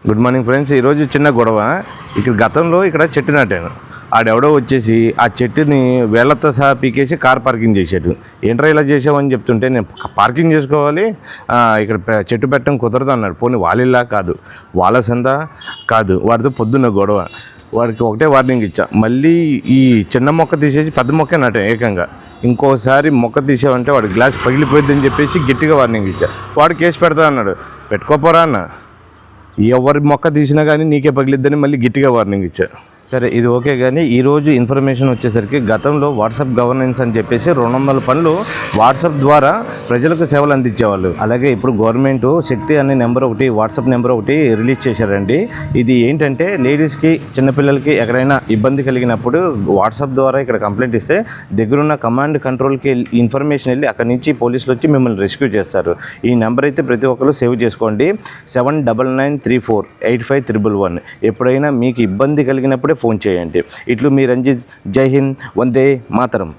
Good morning friends. ఈరోజు చిన్న గొడవ. ఇక్కడ గతంలో ఇక్కడ చెట్టు నాటాను. ఆడెవడో వచ్చేసి ఆ చెట్టుని వేళ్లతో సహా పీకేసి కార్ పార్కింగ్ చేసాడు. ఏంట్రా ఇలా చేసావని చెప్తుంటే నేను పార్కింగ్ చేసుకోవాలి, ఇక్కడ చెట్టు పెట్టడం కుదరదు అన్నాడు. పోనీ వాళ్ళిల్లా కాదు, వాళ్ళ సందా కాదు, వాడితో పొద్దున్న గొడవ. వాడికి ఒకటే వార్నింగ్ ఇచ్చా, మళ్ళీ ఈ చిన్న మొక్క తీసేసి పెద్ద మొక్కే నాటాను ఏకంగా. ఇంకోసారి మొక్క తీసావంటే వాడి గ్లాస్ పగిలిపోయిద్దని చెప్పేసి గట్టిగా వార్నింగ్ ఇచ్చా. వాడు కేసు పెడతా అన్నాడు. పెట్టుకోపోరా అన్న. ఎవరి మొక్క తీసినా కానీ నీకే పగిలిద్దని మళ్ళీ గట్టిగా వార్నింగ్ ఇచ్చారు. సరే ఇది ఓకే, కానీ ఈరోజు ఇన్ఫర్మేషన్ వచ్చేసరికి గతంలో వాట్సాప్ గవర్నెన్స్ అని చెప్పేసి 200 పనులు వాట్సాప్ ద్వారా ప్రజలకు సేవలు అందించేవాళ్ళు. అలాగే ఇప్పుడు గవర్నమెంట్ శక్తి అనే నెంబర్ ఒకటి, వాట్సాప్ నెంబర్ ఒకటి రిలీజ్ చేశారండి. ఇది ఏంటంటే లేడీస్కి, చిన్నపిల్లలకి ఎక్కడైనా ఇబ్బంది కలిగినప్పుడు వాట్సాప్ ద్వారా ఇక్కడ కంప్లైంట్ ఇస్తే దగ్గరున్న కమాండ్ కంట్రోల్కి ఇన్ఫర్మేషన్ వెళ్ళి అక్కడి నుంచి పోలీసులు వచ్చి మిమ్మల్ని రెస్క్యూ చేస్తారు. ఈ నెంబర్ అయితే ప్రతి ఒక్కరు సేవ్ చేసుకోండి. 7993485111. ఎప్పుడైనా మీకు ఇబ్బంది కలిగినప్పుడే ఫోన్ చేయండి. ఇట్లు మీ రంజిత్. జై హింద్, వందే మాతరం.